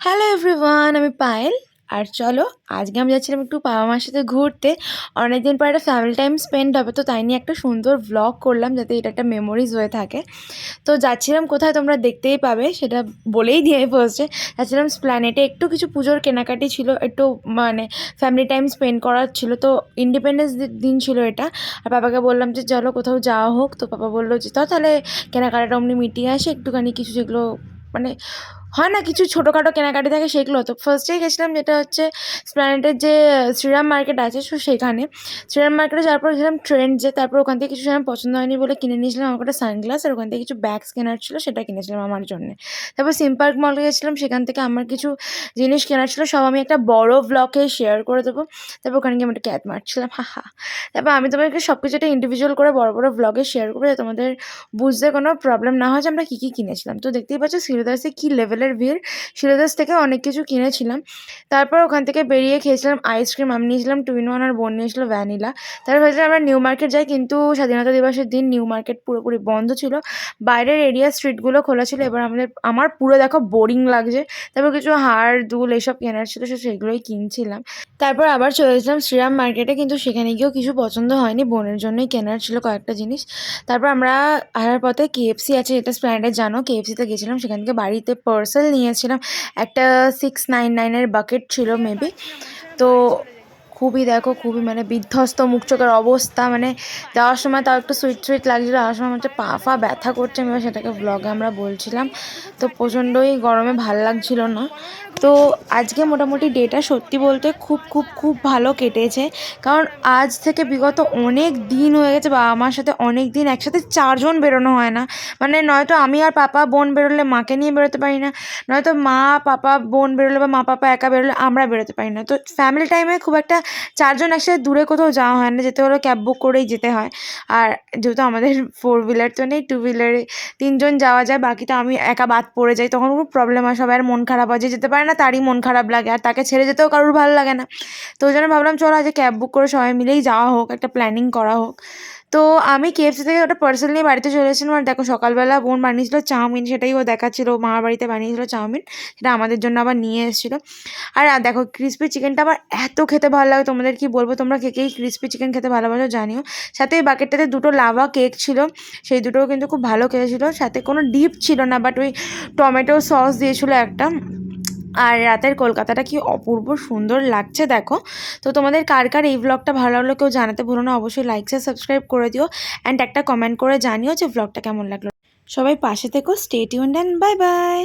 Hello everyone, আমি পায়েল। আর চলো আজকে আমি যাচ্ছিলাম একটু বাবা মার সাথে ঘুরতে। অনেকদিন পর একটা ফ্যামিলি টাইম স্পেন্ড হবে, তো তাই নিয়ে একটা সুন্দর ভ্লগ করলাম যাতে এটা একটা মেমোরিজ হয়ে থাকে। তো যাচ্ছিলাম কোথায় তোমরা দেখতেই পাবে, সেটা বলেই দিয়ে ফার্স্টে। যাচ্ছিলাম স্প্ল্যানেটে, একটু কিছু পুজোর কেনাকাটি ছিল, একটু মানে ফ্যামিলি টাইম স্পেন্ড করার ছিল। তো ইন্ডিপেন্ডেন্স দিন ছিল এটা। আর পাপাকে বললাম যে চলো কোথাও যাওয়া হোক, তো পাপা বললো যে তাহলে কেনাকাটাটা অমনি মিটিয়ে আসে, একটুখানি কিছু যেগুলো মানে হয় না, কিছু ছোটোখাটো কেনাকাটি থাকে সেগুলো। তো ফার্স্টেই গেছিলাম যেটা হচ্ছে স্প্ল্যানেটের যে শ্রীরাম মার্কেট আছে, সো সেখানে শ্রীরাম মার্কেটে যাওয়ার পর গেছিলাম ট্রেন্ড, যে তারপর ওখান থেকে কিছু আমার পছন্দ হয়নি বলে কিনে নিয়েছিলাম আমার একটা সানগ্লাস, আর ওখান থেকে কিছু ব্যাগস কেনার ছিল সেটা কিনেছিলাম আমার জন্য। তারপর সিম্পার্ক মলে গেছিলাম, সেখান থেকে আমার কিছু জিনিস কেনার ছিল, সব আমি একটা বড় ব্লকে শেয়ার করে দেবো। তারপর ওখানে গিয়ে আমি একটা ক্যাট মারছিলাম, হা। তারপর আমি তোমাকে সব কিছু একটা ইন্ডিভিজুয়াল করে বড় বড় ব্লগে শেয়ার করবো, যাতে তোমাদের বুঝতে কোনো প্রবলেম না হয় যে আমরা কী কী কিনেছিলাম। তো দেখতেই পাচ্ছ শিলদাসে কী লেভেলের ভিড়। শিলদাস থেকে অনেক কিছু কিনেছিলাম। তারপর ওখান থেকে বেরিয়ে খেয়েছিলাম আইসক্রিম। আমি নিয়েছিলাম 2 in 1 আর বোন নিয়েছিল ভ্যানিলা। তারপর ভেবেছিলাম আমরা নিউ মার্কেট যাই, কিন্তু স্বাধীনতা দিবসের দিন নিউ মার্কেট পুরোপুরি বন্ধ ছিল। বাইরের এরিয়া স্ট্রিটগুলো খোলা ছিল। এবার আমার পুরো দেখো বোরিং লাগছে। তারপর কিছু হাড় দুল এসব কেনার ছিল, সেগুলোই কিনছিলাম। তারপর আবার চলে গেছিলাম শ্রীরাম মার্কেটে, কিন্তু সেখানে গিয়েও কিছু পছন্দ হয়নি, বোনের জন্যই কেনার ছিল কয়েকটা জিনিস। তারপর আমরা আসার পথে কেএফসি আছে, এটা স্প্ল্যানেডে জানো, কেএফসিতে গেছিলাম। সেখান থেকে বাড়িতে পার্সেল নিয়েছিলাম, একটা 699-এর বাকেট ছিল মেবি। তো খুবই মানে বিধ্বস্ত মুখ চোখের অবস্থা, মানে যাওয়ার সময় তাও একটু সুইট সুইট লাগছিলো, যাওয়ার সময় হচ্ছে পা ফা ব্যথা করছে, আমি সেটাকে ব্লগে আমরা বলছিলাম। তো প্রচণ্ডই গরমে ভাল লাগছিল না। তো আজকে মোটামুটি ডেটা সত্যি বলতে খুব ভালো কেটেছে, কারণ আজ থেকে বিগত অনেক দিন হয়ে গেছে বাবা মার সাথে অনেক দিন একসাথে 4জন বেরোনো হয় না। মানে নয়তো আমি আর পাপা বোন বেরোলে মাকে নিয়ে বেরোতে পারি না, নয়তো মা পাপা বোন বেরোলে বা মা পাপা একা বেরোলে আমরা বেরোতে পারি না। তো ফ্যামিলি টাইমে খুব একটা 4জন একসাথে দূরে কোথাও যাওয়া হয় না, যেতে হলে ক্যাব বুক করেই যেতে হয়। আর যেহেতু আমাদের 4 হুইলার তো নেই, 2 হুইলারে 3জন যাওয়া যায়, বাকি তো আমি একা বাদ পড়ে যাই, তখন খুব প্রবলেম হয়, সবার মন খারাপ হয়, যে যেতে পারে না তারই মন খারাপ লাগে, আর তাকে ছেড়ে যেতেও কারোর ভালো লাগে না। তো ওই জন্য ভাবলাম চলো আজকে ক্যাব বুক করে সবাই মিলেই যাওয়া হোক, একটা প্ল্যানিং করা হোক। তো আমি কেএফসি থেকে ওটা পার্সেল নিয়ে বাড়িতে চলে এসেছিলাম। আর দেখো সকালবেলা বোন বানিয়েছিল চাউমিন, সেটাই ও দেখাচ্ছিল, মামার বাড়িতে বানিয়েছিল চাউমিন, সেটা আমাদের জন্য আবার নিয়ে এসেছিলো। আর দেখো ক্রিসপি চিকেনটা আমার এত খেতে ভালো লাগে, তোমাদের কি বলবো, তোমরা কে কেই ক্রিসপি চিকেন খেতে ভালোবাসো জানিও। সাথে এই বাকেটটাতে 2টো লাভা কেক ছিল, সেই দুটোও কিন্তু খুব ভালো খেয়েছিল। সাথে কোনো ডিপ ছিল না, বাট ওই টমেটো সস দিয়েছিল একটা। আর রাতের কলকাতাটা কি অপূর্ব সুন্দর লাগছে দেখো। তো তোমাদের কার কার এই ব্লগটা ভালো লাগলো কেউ জানাতে ভুলো না, অবশ্যই লাইক শেয়ার সাবস্ক্রাইব করে দিও, অ্যান্ড একটা কমেন্ট করে জানিও যে ব্লগটা কেমন লাগলো। সবাই পাশে থেকো, stay tuned and bye bye.